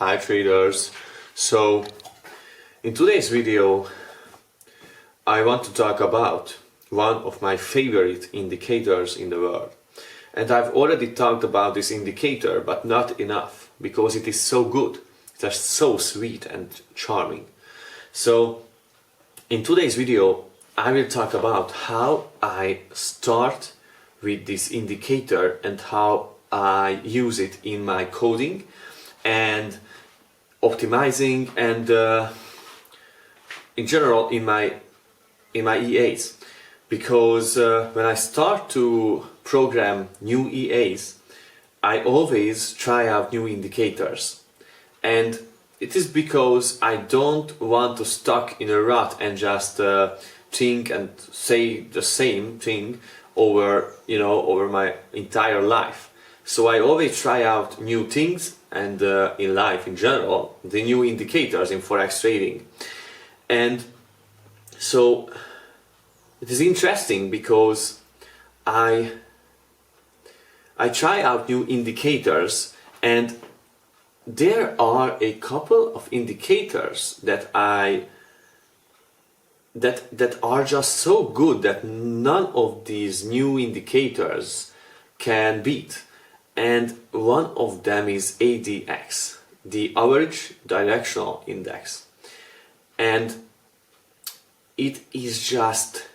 Hi traders. So in today's video I want to talk about one of my favorite indicators in the world. And I've already talked about this indicator, but not enough, because it is so good. It's just so sweet and charming. So in today's video I will talk about how I start with this indicator and how I use it in my coding and optimizing and in general in my EAs, because when I start to program new EAs I always try out new indicators, and it is because I don't want to stuck in a rut and just think and say the same thing over my entire life. So I always try out new things, and in life in general, the new indicators in forex trading. And so it is interesting because I try out new indicators, and there are a couple of indicators that that are just so good that none of these new indicators can beat. And one of them is ADX, the average directional index. And it is just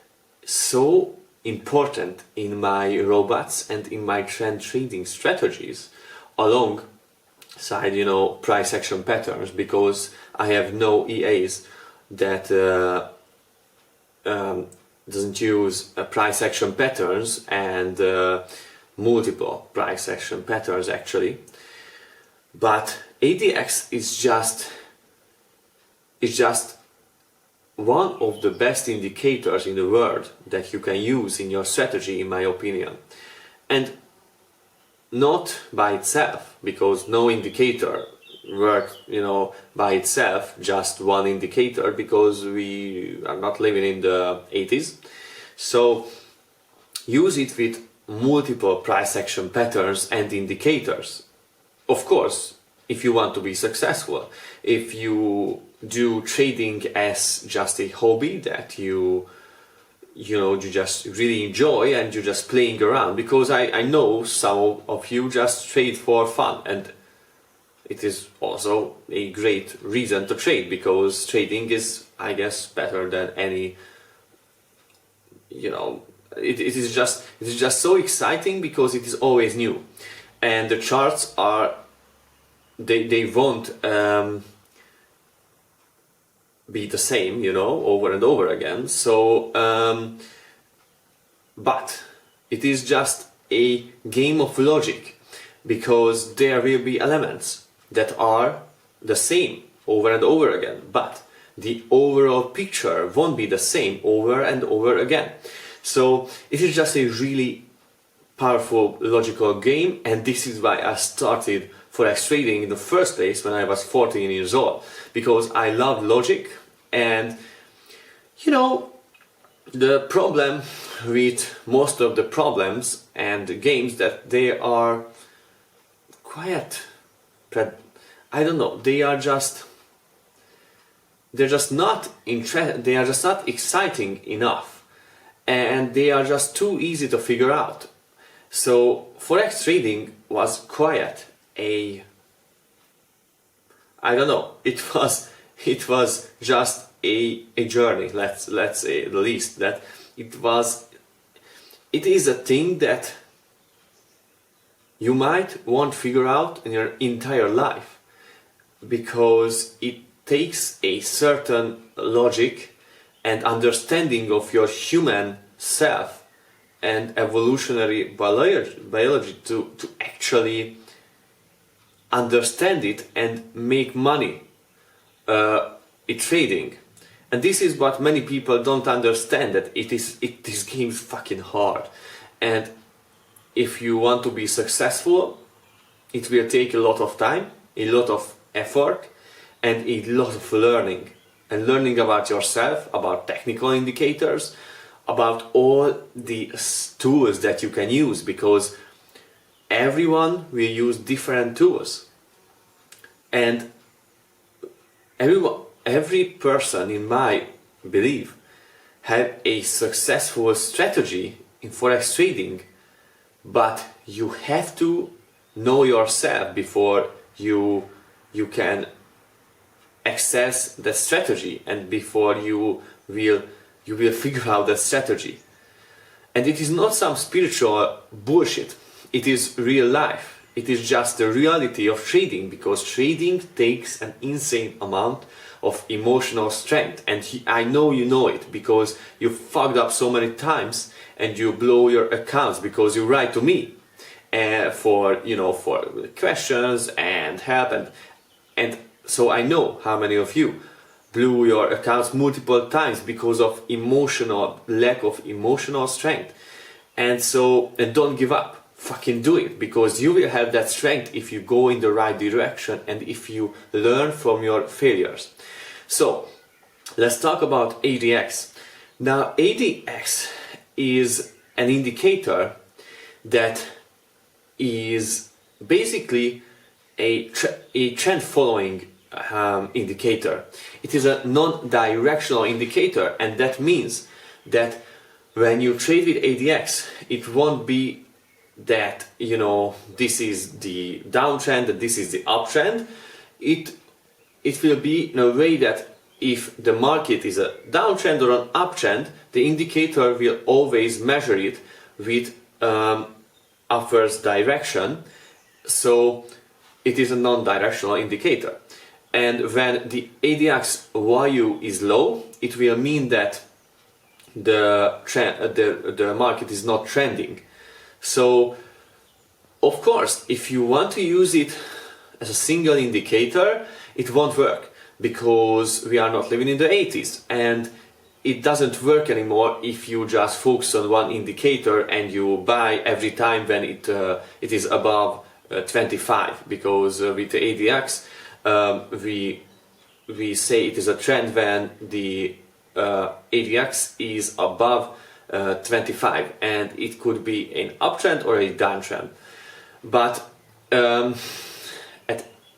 so important in my robots and in my trend trading strategies, alongside price action patterns, because I have no EAs that doesn't use price action patterns and multiple price action patterns actually. But ADX is just one of the best indicators in the world that you can use in your strategy, in my opinion. And not by itself, because no indicator works by itself, just one indicator, because we are not living in the 80s. So use it with multiple price action patterns and indicators. Of course, if you want to be successful, if you do trading as just a hobby that you just really enjoy and you're just playing around, because I know some of you just trade for fun, and it is also a great reason to trade, because trading is, I guess, better than any, it is just so exciting because it is always new, and the charts are, they won't be the same, over and over again. So but it is just a game of logic, because there will be elements that are the same over and over again, but the overall picture won't be the same over and over again. So it is just a really powerful logical game, and this is why I started forex trading in the first place when I was 14 years old, because I love logic. And the problem with most of the problems and the games, that they are quite, I don't know, they are just not exciting enough, and they are just too easy to figure out. So forex trading was quite I don't know, it was just a journey, let's say the least. That it is a thing that you might won't figure out in your entire life, because it takes a certain logic and understanding of your human self and evolutionary biology to actually understand it and make money in trading. And this is what many people don't understand, that this game is fucking hard, and if you want to be successful, it will take a lot of time, a lot of effort, and a lot of learning about yourself, about technical indicators, about all the tools that you can use, because everyone will use different tools. And every person, in my belief, have a successful strategy in forex trading, but you have to know yourself before you can access the strategy, and before you will figure out the strategy. And it is not some spiritual bullshit, it is real life. It is just the reality of trading, because trading takes an insane amount of emotional strength. And I know you know it, because you fucked up so many times and you blow your accounts because you write to me for questions and help, and so I know how many of you blew your accounts multiple times because of lack of emotional strength. And don't give up. Fucking do it, because you will have that strength if you go in the right direction and if you learn from your failures. So let's talk about ADX. Now ADX is an indicator that is basically a trend following indicator. It is a non-directional indicator, and that means that when you trade with ADX, it won't be that this is the downtrend and this is the uptrend. It will be in a way that if the market is a downtrend or an uptrend, the indicator will always measure it with upwards direction. So it is a non-directional indicator. And when the ADX value is low, it will mean that the market is not trending. So, of course, if you want to use it as a single indicator, it won't work, because we are not living in the 80s, and it doesn't work anymore if you just focus on one indicator and you buy every time when it is above 25, because with the ADX we say it is a trend when the ADX is above 25, and it could be an uptrend or a downtrend. But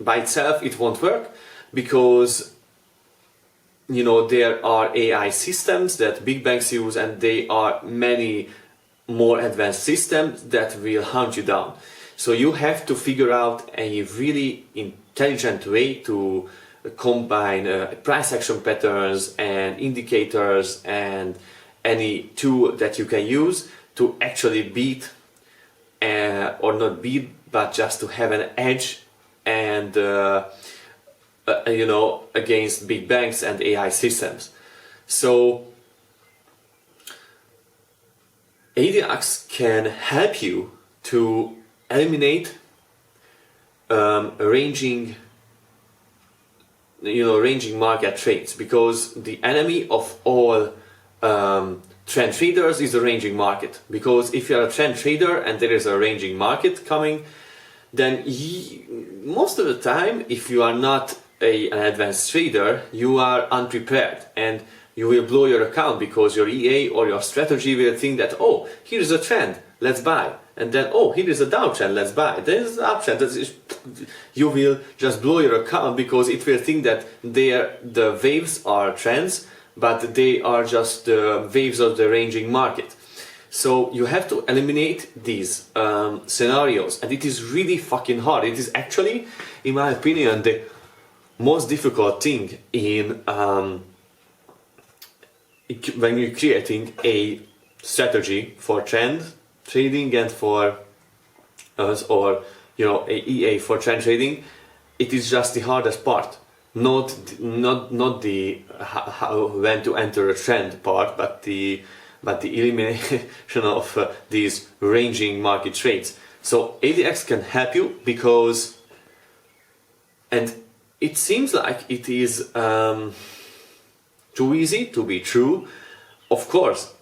by itself it won't work, because there are AI systems that big banks use, and there are many more advanced systems that will hunt you down. So you have to figure out a really intelligent way to combine price action patterns and indicators and any tool that you can use to actually beat, or not beat, but just to have an edge and against big banks and AI systems. So ADX can help you to eliminate ranging market trades, because the enemy of all trend traders is the ranging market. Because if you are a trend trader and there is a ranging market coming, then most of the time, if you are not an advanced trader, you are unprepared and you will blow your account, because your EA or your strategy will think that, oh, here is a trend, let's buy, and then, oh, here is a downtrend, let's buy, there is an uptrend. You will just blow your account, because it will think that the waves are trends, but they are just the waves of the ranging market. So you have to eliminate these scenarios, and it is really fucking hard. It is actually, in my opinion, the most difficult thing in when you're creating a strategy for trend trading and for a EA for trend trading. It is just the hardest part, not the how when to enter a trend part, but the elimination of these ranging market trades. So ADX can help you, because, and it seems like it is too easy to be true. Of course,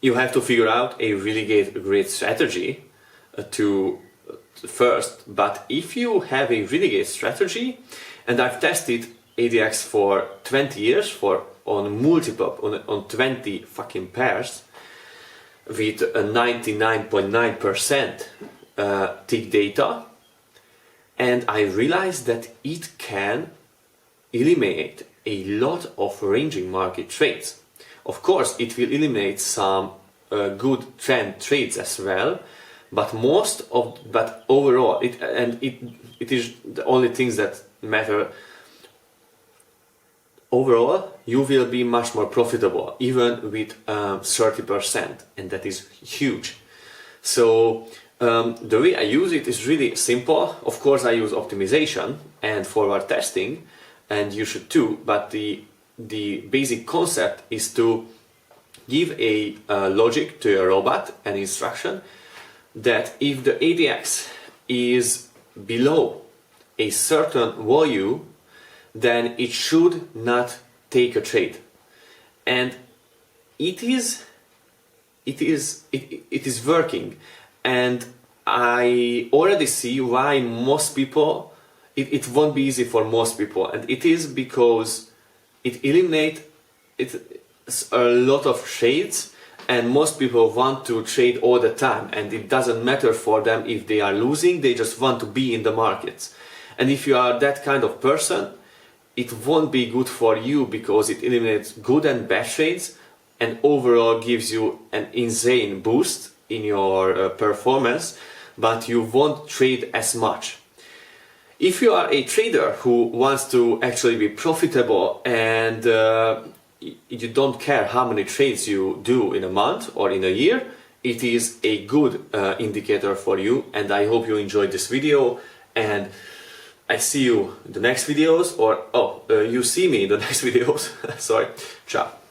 you have to figure out a really great strategy to first, but if you have a really great strategy, and I've tested ADX for 20 years on 20 fucking pairs with a 99.9% tick data, and I realized that it can eliminate a lot of ranging market trades. Of course, it will eliminate some good trend trades as well, but overall, it is the only things that matter. Overall, you will be much more profitable, even with 30%, and that is huge. So the way I use it is really simple. Of course, I use optimization and forward testing, and you should too, but the basic concept is to give a logic to your robot, an instruction, that if the ADX is below a certain value, then it should not take a trade. And it is working, and I already see why most people, it won't be easy for most people, and it is because it eliminates a lot of trades, and most people want to trade all the time, and it doesn't matter for them if they are losing, they just want to be in the markets. And if you are that kind of person, it won't be good for you, because it eliminates good and bad trades and overall gives you an insane boost in your performance, but you won't trade as much. If you are a trader who wants to actually be profitable and you don't care how many trades you do in a month or in a year, it is a good indicator for you, and I hope you enjoyed this video, and I see you in the next videos, or you see me in the next videos. Sorry. Ciao.